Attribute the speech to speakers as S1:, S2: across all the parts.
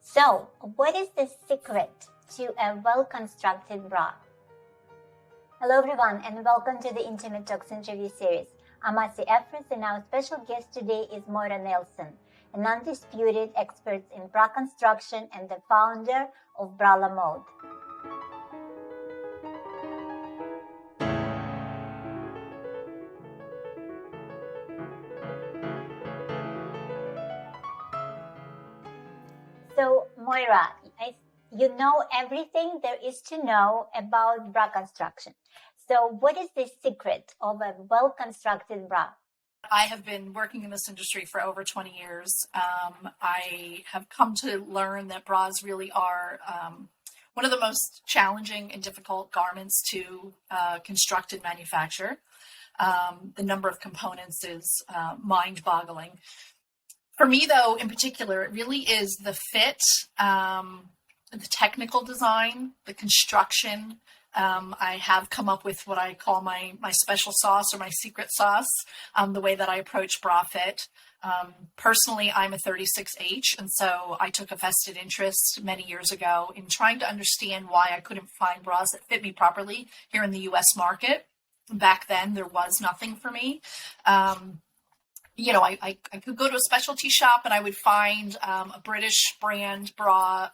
S1: So, what is the secret to a well-constructed bra? Hello everyone and welcome to the Intimate Talks interview series. I'm Asi Efros and our special guest today is Moira Nelson, an undisputed expert in bra construction and the founder of bralamode. So, Moira, you know everything there is to know about bra construction. So, what is the secret of a well-constructed bra?
S2: I have been working in this industry for over 20 years. I have come to learn that bras really are one of the most challenging and difficult garments to construct and manufacture. The number of components is mind-boggling. For me, though, in particular, it really is the fit, the technical design, the construction. I have come up with what I call my special sauce or my secret sauce, the way that I approach bra fit. Personally, I'm a 36H, and so I took a vested interest many years ago in trying to understand why I couldn't find bras that fit me properly here in the U.S. market. Back then, there was nothing for me. I could go to a specialty shop and I would find a British brand bra.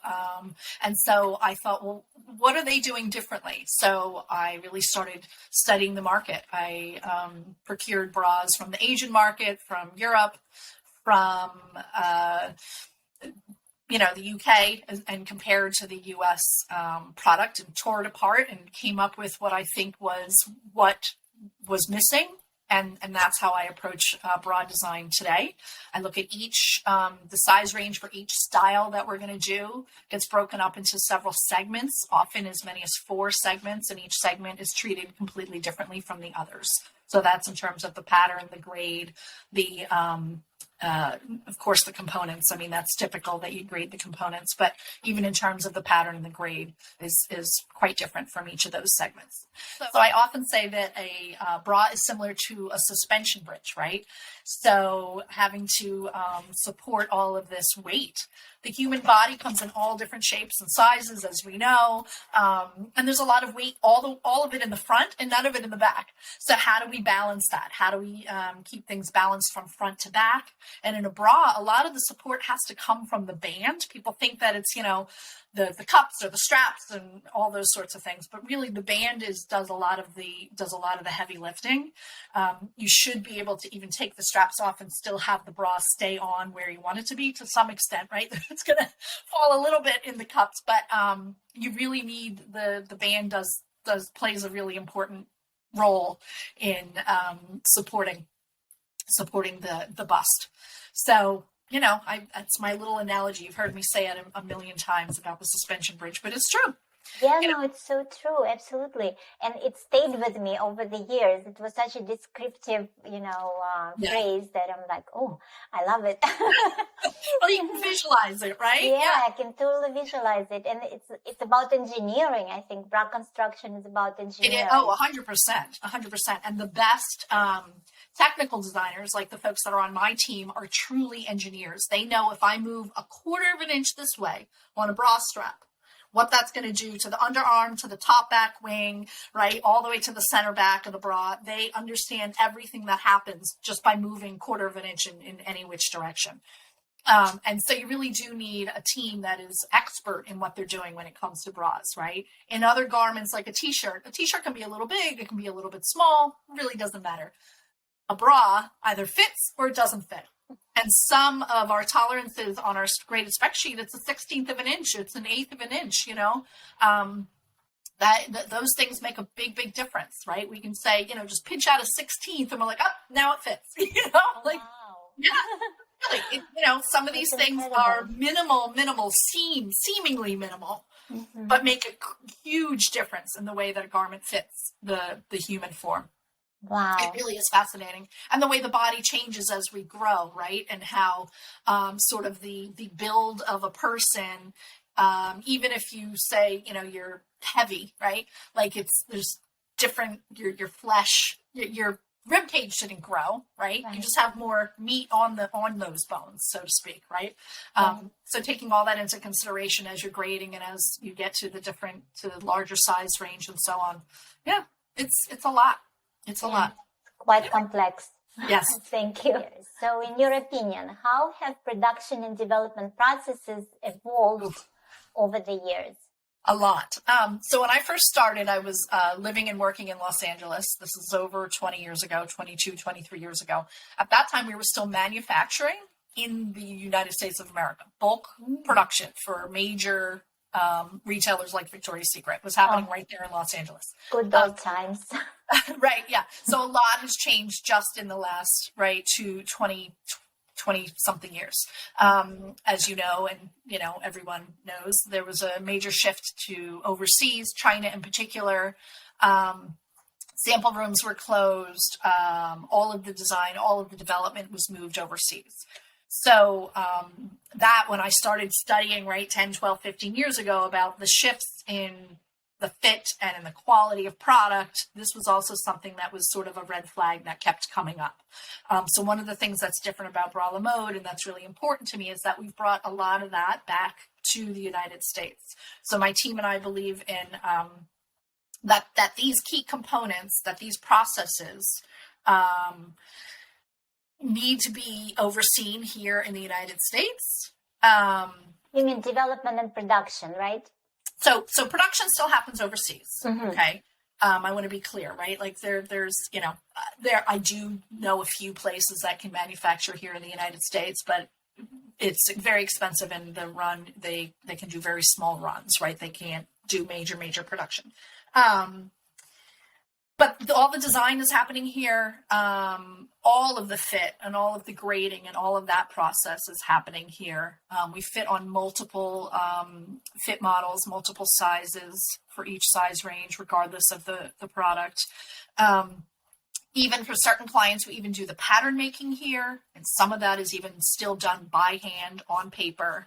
S2: And so I thought, well, what are they doing differently? So I really started studying the market. I procured bras from the Asian market, from Europe, from, the UK, and compared to the US product and tore it apart and came up with what I think was what was missing. And that's how I approach bra design today. I look at each, the size range for each style that we're going to do gets broken up into several segments, often as many as 4 segments, and each segment is treated completely differently from the others. So that's in terms of the pattern, the grade, the, of course, the components. I mean, that's typical that you grade the components, but even in terms of the pattern and the grade is quite different from each of those segments. So I often say that a bra is similar to a suspension bridge, right? So having to support all of this weight. The human body comes in all different shapes and sizes, as we know, and there's a lot of weight, all of it in the front and none of it in the back. So how do we balance that? How do we keep things balanced from front to back? And in a bra, a lot of the support has to come from the band. People think that it's, the cups or the straps and all those sorts of things, but really the band does a lot of the heavy lifting. You should be able to even take the straps off and still have the bra stay on where you want it to be to some extent, right? It's going to fall a little bit in the cups, but you really need the band plays a really important role in supporting the bust. So, that's my little analogy. You've heard me say it a million times about the suspension bridge, but it's true.
S1: Yeah, no, it's so true. Absolutely. And it stayed with me over the years. It was such a descriptive, phrase that I'm like, oh, I love it.
S2: Well, you can visualize it, right?
S1: Yeah, I can totally visualize it. And it's about engineering. I think bra construction is about engineering.
S2: 100%, 100%. And the best technical designers, like the folks that are on my team, are truly engineers. They know if I move a quarter of an inch this way on a bra strap, what that's going to do to the underarm, to the top back wing, right, all the way to the center back of the bra. They understand everything that happens just by moving quarter of an inch in any which direction. And so you really do need a team that is expert in what they're doing when it comes to bras, right? In other garments like a t-shirt can be a little big, it can be a little bit small, really doesn't matter. A bra either fits or it doesn't fit. And some of our tolerances on our graded spec sheet, it's a 1/16 of an inch, it's an 1/8 of an inch, those things make a big, big difference, right? We can say, just pinch out a 1/16 and we're like, oh, now it fits,
S1: Wow.
S2: Yeah, really, some of these things are minimal, seemingly minimal, but make a huge difference in the way that a garment fits the human form.
S1: Wow.
S2: It really is fascinating. And the way the body changes as we grow, right? And how sort of the build of a person, even if you say, you're heavy, right? Like there's different, your flesh, your rib cage didn't grow, right? You just have more meat on those bones, so to speak, right? So taking all that into consideration as you're grading and as you get to the larger size range and so on. Yeah, it's a lot. It's a lot.
S1: Quite complex.
S2: Yes.
S1: Thank you. So in your opinion, how have production and development processes evolved over the years?
S2: A lot. So when I first started, I was living and working in Los Angeles. This is over 20 years ago, 22, 23 years ago. At that time, we were still manufacturing in the United States of America. Bulk production for major retailers like Victoria's Secret was happening right there in Los Angeles.
S1: Good old times.
S2: Right, yeah. So a lot has changed just in the last, 20 something years. As you know, and everyone knows, there was a major shift to overseas, China in particular. Sample rooms were closed. All of the design, all of the development was moved overseas. So that when I started studying 10, 12, 15 years ago about the shifts in the fit and in the quality of product, this was also something that was sort of a red flag that kept coming up. So one of the things that's different about bralamode, and that's really important to me, is that we've brought a lot of that back to the United States. So my team and I believe in that these key components, that these processes need to be overseen here in the United States.
S1: You mean development and production, right?
S2: So production still happens overseas. Okay. I want to be clear, right? Like there's, I do know a few places that can manufacture here in the United States, but it's very expensive, and they can do very small runs, right? They can't do major production. But all the design is happening here. All of the fit and all of the grading and all of that process is happening here. We fit on multiple fit models, multiple sizes for each size range, regardless of the product. Even for certain clients, we even do the pattern making here. And some of that is even still done by hand on paper.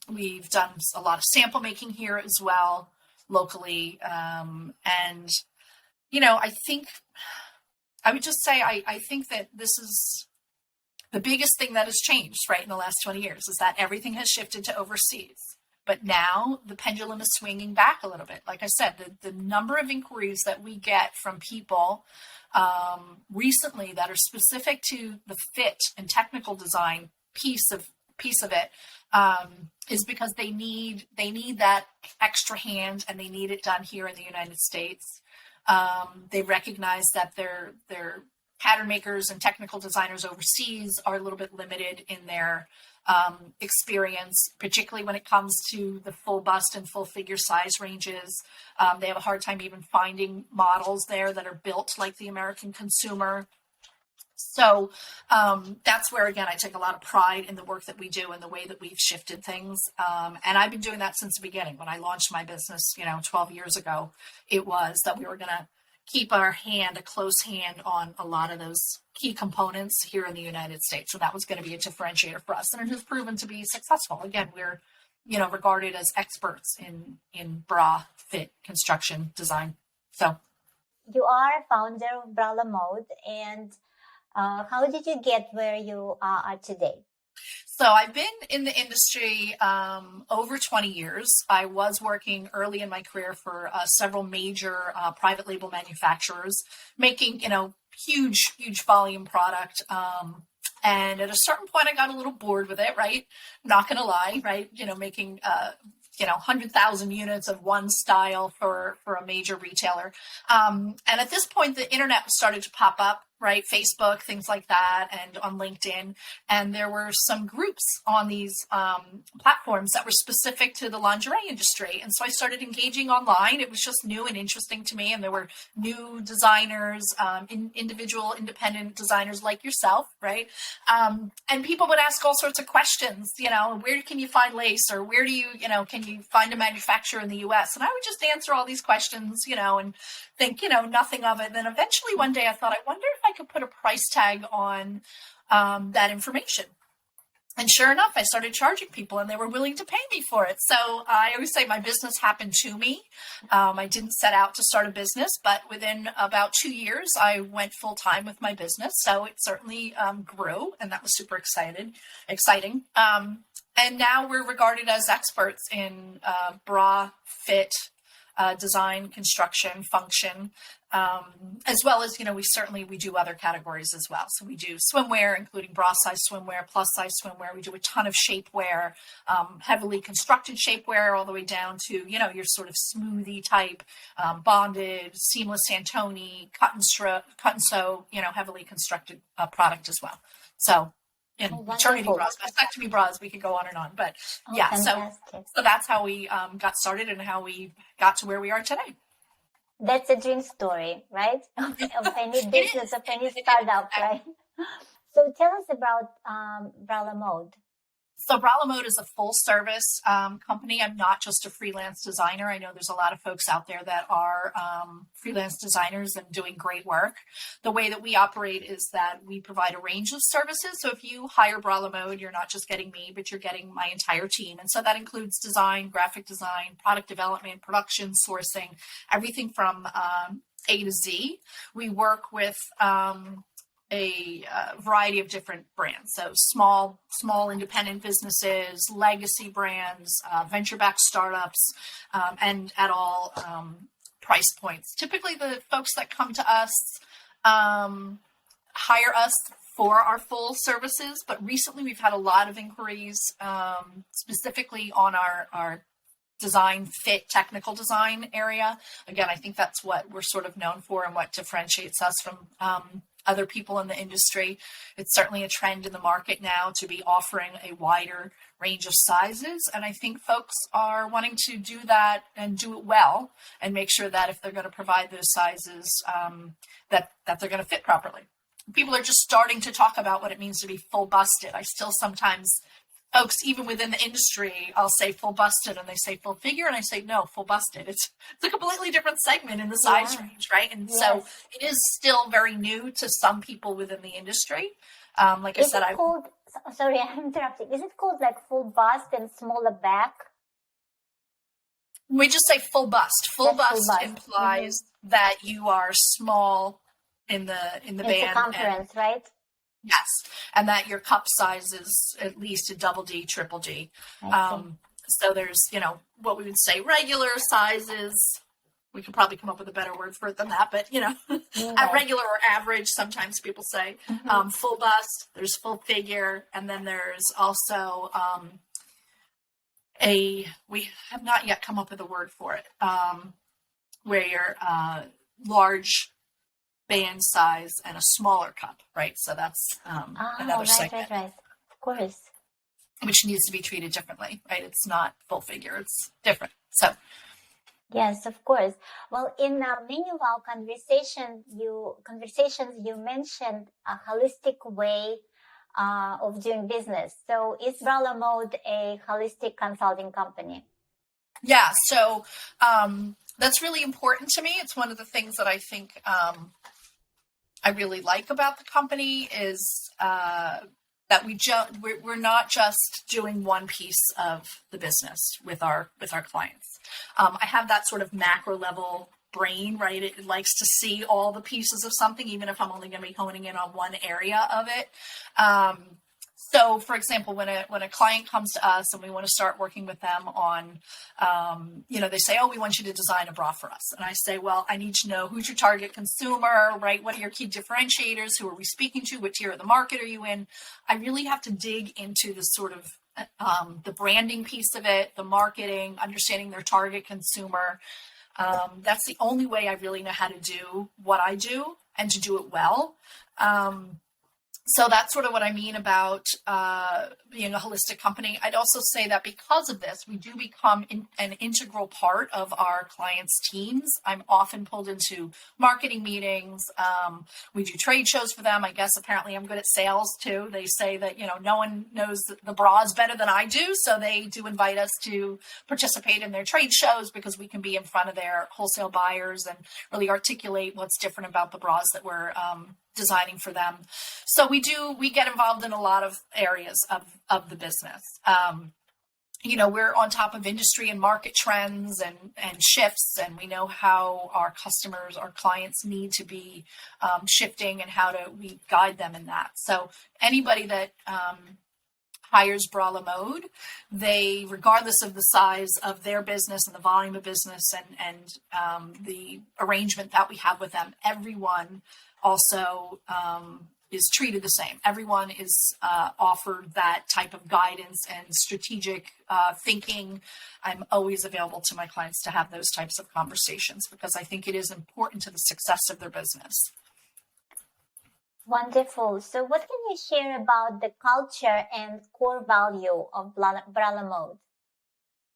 S2: We've done a lot of sample making here as well, locally. And I think I would just say I think that this is the biggest thing that has changed, in the last 20 years, is that everything has shifted to overseas. But now the pendulum is swinging back a little bit. Like I said, the number of inquiries that we get from people recently that are specific to the fit and technical design piece of it is because they need that extra hand, and they need it done here in the United States. They recognize that their pattern makers and technical designers overseas are a little bit limited in their experience, particularly when it comes to the full bust and full figure size ranges. They have a hard time even finding models there that are built like the American consumer. So that's where, again, I take a lot of pride in the work that we do and the way that we've shifted things. And I've been doing that since the beginning. When I launched my business, 12 years ago, it was that we were going to keep a close hand on a lot of those key components here in the United States. So that was going to be a differentiator for us. And it has proven to be successful. Again, we're, regarded as experts in bra fit, construction, design. So
S1: you are a founder of bralamode, and how did you get where you are today?
S2: So I've been in the industry over 20 years. I was working early in my career for several major private label manufacturers, making, huge volume product. And at a certain point, I got a little bored with it, right? Not going to lie, right? Making 100,000 units of one style for a major retailer. And at this point, the internet started to pop up, right? Facebook, things like that, and on LinkedIn. And there were some groups on these platforms that were specific to the lingerie industry. And so I started engaging online. It was just new and interesting to me. And there were new designers, individual independent designers like yourself, right? And people would ask all sorts of questions, where can you find lace, or where do you, can you find a manufacturer in the US? And I would just answer all these questions, and think, nothing of it. And then eventually one day I thought, I wonder if I could put a price tag on that information. And sure enough, I started charging people and they were willing to pay me for it. So I always say my business happened to me. I didn't set out to start a business, but within about 2 years, I went full time with my business. So it certainly grew, and that was super exciting. And now we're regarded as experts in bra fit, design, construction, function, as well as, we do other categories as well. So we do swimwear, including bra size swimwear, plus size swimwear. We do a ton of shapewear, heavily constructed shapewear, all the way down to, your sort of smoothie type, bonded, seamless Santoni, cut and sew, heavily constructed product as well. So maternity bras, mastectomy bras, we could go on and on, but so that's how we got started and how we got to where we are today.
S1: That's a dream story, right? of any business, of any startup, right? So tell us about bralamode.
S2: So bralamode is a full service company. I'm not just a freelance designer. I know there's a lot of folks out there that are freelance designers and doing great work. The way that we operate is that we provide a range of services. So if you hire bralamode, you're not just getting me, but you're getting my entire team. And so that includes design, graphic design, product development, production, sourcing, everything from A to Z. We work with a variety of different brands. So small independent businesses, legacy brands, venture-backed startups, and at all price points. Typically the folks that come to us hire us for our full services, but recently we've had a lot of inquiries specifically on our design, fit, technical design area. Again, I think that's what we're sort of known for and what differentiates us from other people in the industry. It's certainly a trend in the market now to be offering a wider range of sizes. And I think folks are wanting to do that and do it well and make sure that if they're going to provide those sizes, that they're going to fit properly. People are just starting to talk about what it means to be full busted. I still sometimes, folks, even within the industry, I'll say full busted and they say full figure. And I say, no, full busted. It's a completely different segment in the size range, right? And so it is still very new to some people within the industry. Like I said,
S1: sorry, I'm interrupting. Is it called like full bust and smaller back?
S2: We just say full bust. Full bust implies that you are small in the band.
S1: Circumference, right?
S2: Yes, and that your cup size is at least a double D, triple D. So there's, what we would say regular sizes. We could probably come up with a better word for it than that, but, at regular or average, sometimes people say full bust, there's full figure, and then there's also we have not yet come up with a word for it, where you're large band size and a smaller cup, right? So that's another segment.
S1: Right. Of course.
S2: Which needs to be treated differently, right? It's not full figure, it's different. So
S1: yes, of course. Well, in many of our conversations, you mentioned a holistic way of doing business. So is bralamode a holistic consulting company?
S2: Yeah, so that's really important to me. It's one of the things that I think I really like about the company is that we're not just doing one piece of the business with our clients. I have that sort of macro level brain, right? It likes to see all the pieces of something, even if I'm only going to be honing in on one area of it. So, for example, when a client comes to us and we want to start working with them on, they say, oh, we want you to design a bra for us. And I say, well, I need to know who's your target consumer, right? What are your key differentiators? Who are we speaking to? What tier of the market are you in? I really have to dig into the sort of the branding piece of it, the marketing, understanding their target consumer. That's the only way I really know how to do what I do and to do it well. So that's sort of what I mean about being a holistic company. I'd also say that because of this, we do become an integral part of our clients' teams. I'm often pulled into marketing meetings. We do trade shows for them. I guess apparently I'm good at sales too. They say that, no one knows the bras better than I do. So they do invite us to participate in their trade shows because we can be in front of their wholesale buyers and really articulate what's different about the bras that we're designing for them. So we get involved in a lot of areas of the business. We're on top of industry and market trends and shifts, and we know how our customers, our clients need to be shifting, and we guide them in that. So anybody that hires bralamode, they, regardless of the size of their business and the volume of business and the arrangement that we have with them, everyone also is treated the same. Everyone is offered that type of guidance and strategic thinking. I'm always available to my clients to have those types of conversations because I think it is important to the success of their business.
S1: Wonderful. So what can you share about the culture and core value of bralamode?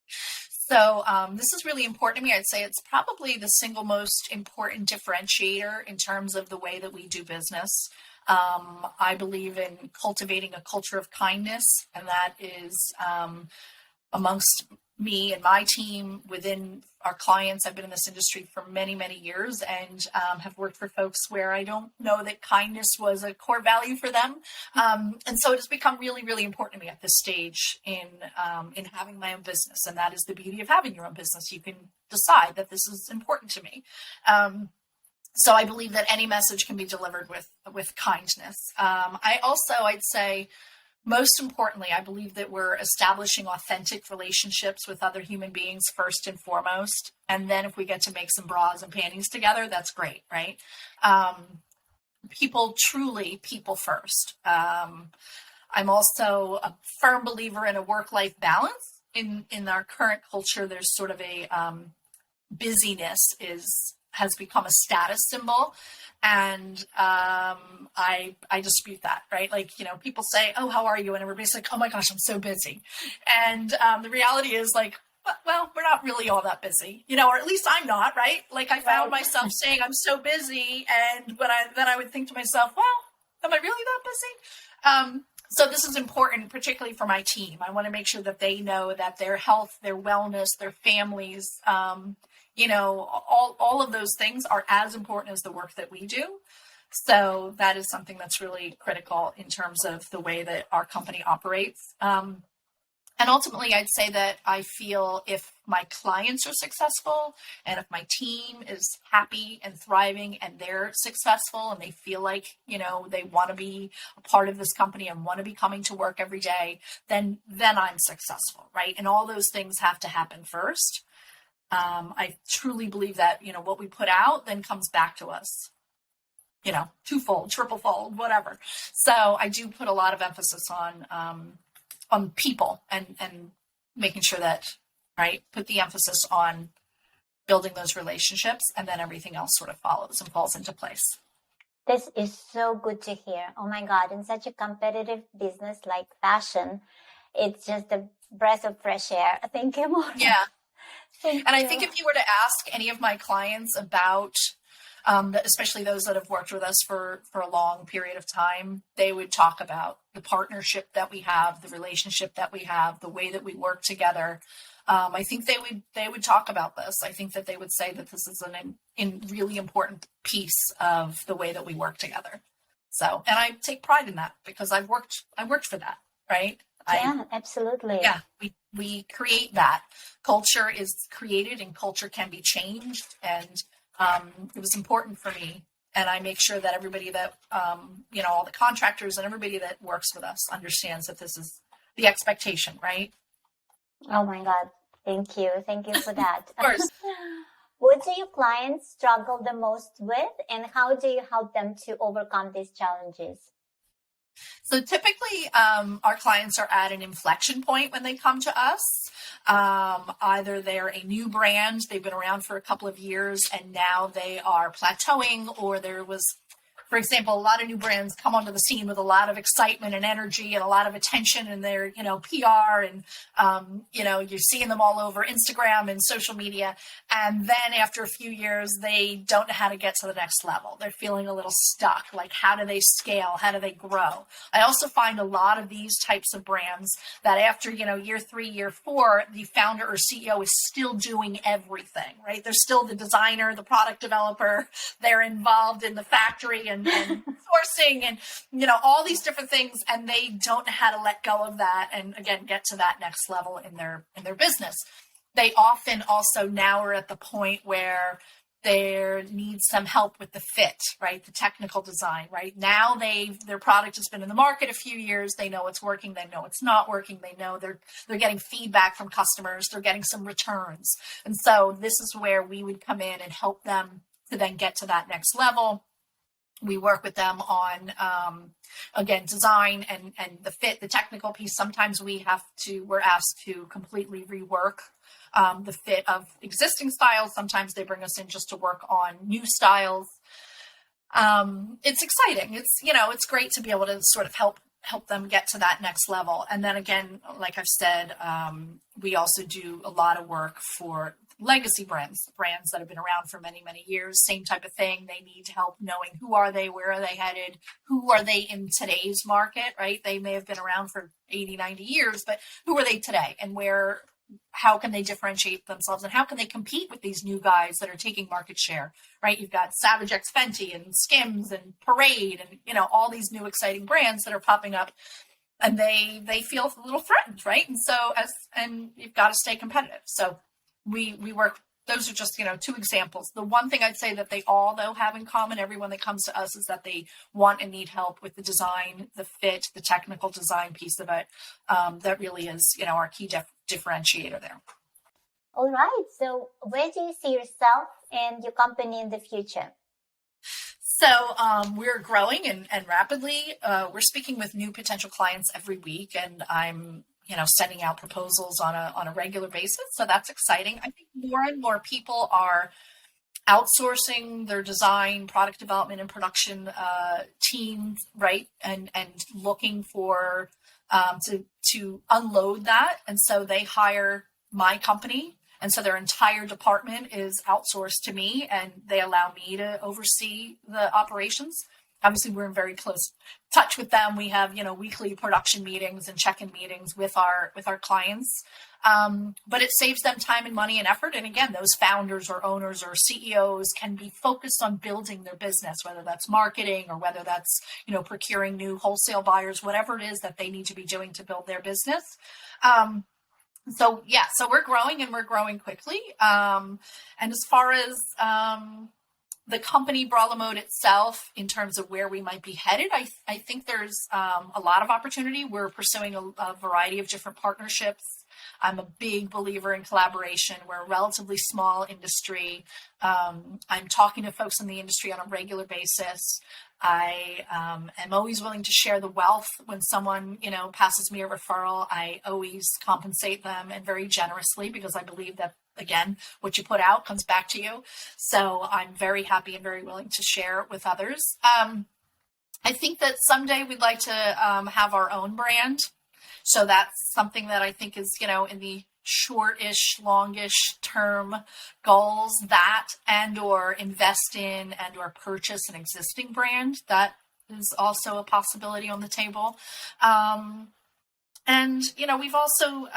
S2: So this is really important to me. I'd say it's probably the single most important differentiator in terms of the way that we do business. I believe in cultivating a culture of kindness, and that is amongst me and my team within our clients. I've been in this industry for many, many years and have worked for folks where I don't know that kindness was a core value for them. And so it has become really, really important to me at this stage in having my own business. And that is the beauty of having your own business. You can decide that this is important to me. So I believe that any message can be delivered with kindness. I'd say, most importantly, I believe that we're establishing authentic relationships with other human beings first and foremost. And then if we get to make some bras and panties together, that's great, right? People first. I'm also a firm believer in a work-life balance. In our current culture, there's sort of a busyness has become a status symbol. And I dispute that, right? Like, people say, oh, how are you? And everybody's like, oh my gosh, I'm so busy. And the reality is like, well, we're not really all that busy, or at least I'm not, right? Like I found myself saying I'm so busy. And then I would think to myself, well, am I really that busy? So this is important, particularly for my team. I want to make sure that they know that their health, their wellness, their families, all of those things are as important as the work that we do. So that is something that's really critical in terms of the way that our company operates. And ultimately, I'd say that I feel if my clients are successful and if my team is happy and thriving and they're successful and they feel like, they want to be a part of this company and want to be coming to work every day, then I'm successful, right? And all those things have to happen first. I truly believe that, what we put out then comes back to us, twofold, triplefold, whatever. So I do put a lot of emphasis on people and making sure that, right, put the emphasis on building those relationships, and then everything else sort of follows and falls into place.
S1: This is so good to hear. Oh my God, in such a competitive business like fashion, it's just a breath of fresh air. Thank you, Moira.
S2: Yeah. I think if you were to ask any of my clients about, especially those that have worked with us for a long period of time, they would talk about the partnership that we have, the relationship that we have, the way that we work together. I think they would talk about this. I think that they would say that this is a really important piece of the way that we work together. So, and I take pride in that because I worked for that, right?
S1: Yeah, absolutely.
S2: Yeah, we create that. Culture is created and culture can be changed. And it was important for me. And I make sure that everybody that, all the contractors and everybody that works with us understands that this is the expectation, right?
S1: Oh my God. Thank you. Thank you for that.
S2: Of course.
S1: What do your clients struggle the most with, and how do you help them to overcome these challenges?
S2: So typically, our clients are at an inflection point when they come to us. Either they're a new brand, they've been around for a couple of years, and now they are plateauing, or there was, for example, a lot of new brands come onto the scene with a lot of excitement and energy and a lot of attention in their, PR, and, you're seeing them all over Instagram and social media. And then after a few years, they don't know how to get to the next level. They're feeling a little stuck. Like, how do they scale? How do they grow? I also find a lot of these types of brands that after, year 3, year 4, the founder or CEO is still doing everything, right? They're still the designer, the product developer. They're involved in the factory and and sourcing and, all these different things. And they don't know how to let go of that. And again, get to that next level in their business. They often also now are at the point where there needs some help with the fit, right? The technical design, right? Now their product has been in the market a few years. They know it's working. They know it's not working. They know they're getting feedback from customers. They're getting some returns. And so this is where we would come in and help them to then get to that next level. We work with them on, again, design and the fit, the technical piece. Sometimes we're asked to completely rework the fit of existing styles. Sometimes they bring us in just to work on new styles. It's exciting. It's great to be able to sort of help them get to that next level. And then again, like I've said, we also do a lot of work for legacy brands that have been around for many, many years. Same type of thing. They need help knowing who are they, where are they headed, who are they in today's market, right? They may have been around for 80, 90 years, but who are they today, and how can they differentiate themselves, and how can they compete with these new guys that are taking market share, right? You've got Savage X Fenty and Skims and Parade and, all these new exciting brands that are popping up, and they feel a little threatened, right? And so and you've got to stay competitive. So we work. Those are just, two examples. The one thing I'd say that they all, though, have in common, everyone that comes to us, is that they want and need help with the design, the fit, the technical design piece of it. That really is, our key differentiator there.
S1: All right. So where do you see yourself and your company in the future?
S2: So we're growing and rapidly. We're speaking with new potential clients every week, and I'm sending out proposals on a regular basis. So that's exciting. I think more and more people are outsourcing their design, product development, and production teams, right? And looking for to unload that. And so they hire my company. And so their entire department is outsourced to me, and they allow me to oversee the operations. Obviously, we're in very close touch with them. We have, weekly production meetings and check-in meetings with our clients. But it saves them time and money and effort. And again, those founders or owners or CEOs can be focused on building their business, whether that's marketing or whether that's, procuring new wholesale buyers, whatever it is that they need to be doing to build their business. So we're growing, and we're growing quickly. And as far as the company bralamode itself, in terms of where we might be headed, I think there's a lot of opportunity. We're pursuing a variety of different partnerships. I'm a big believer in collaboration. We're a relatively small industry. I'm talking to folks in the industry on a regular basis. I am always willing to share the wealth. When someone, passes me a referral, I always compensate them, and very generously, because I believe that, again, what you put out comes back to you. So I'm very happy and very willing to share with others. I think that someday we'd like to have our own brand. So that's something that I think is, in the shortish, longish term goals, that and or invest in and or purchase an existing brand. That is also a possibility on the table. And, we've also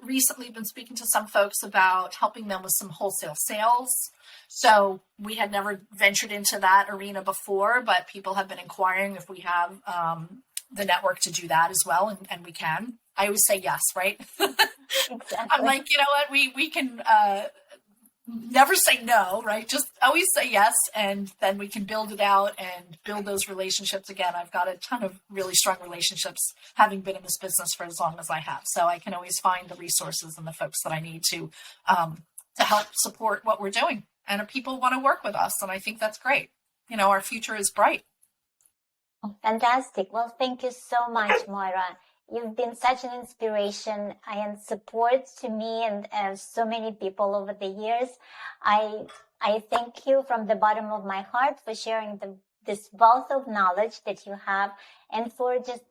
S2: recently been speaking to some folks about helping them with some wholesale sales. So we had never ventured into that arena before, but people have been inquiring if we have the network to do that as well. And we can. I always say yes, right?
S1: Exactly.
S2: I'm like, what, we can never say no, right? Just always say yes, and then we can build it out and build those relationships. Again, I've got a ton of really strong relationships, having been in this business for as long as I have. So I can always find the resources and the folks that I need to help support what we're doing. And people want to work with us, and I think that's great. Our future is bright.
S1: Oh, fantastic. Well, thank you so much, Moira. You've been such an inspiration and support to me and so many people over the years. I thank you from the bottom of my heart for sharing this wealth of knowledge that you have, and for just,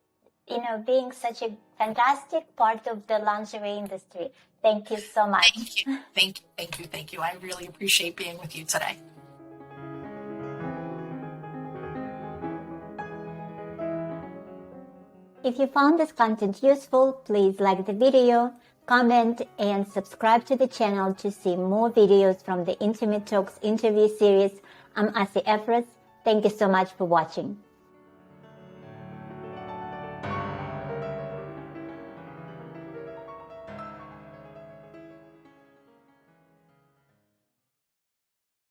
S1: being such a fantastic part of the lingerie industry. Thank you so much.
S2: Thank you. I really appreciate being with you today.
S1: If you found this content useful, please like the video, comment, and subscribe to the channel to see more videos from the Intimate Talks interview series. I'm Asi Efros. Thank you so much for watching.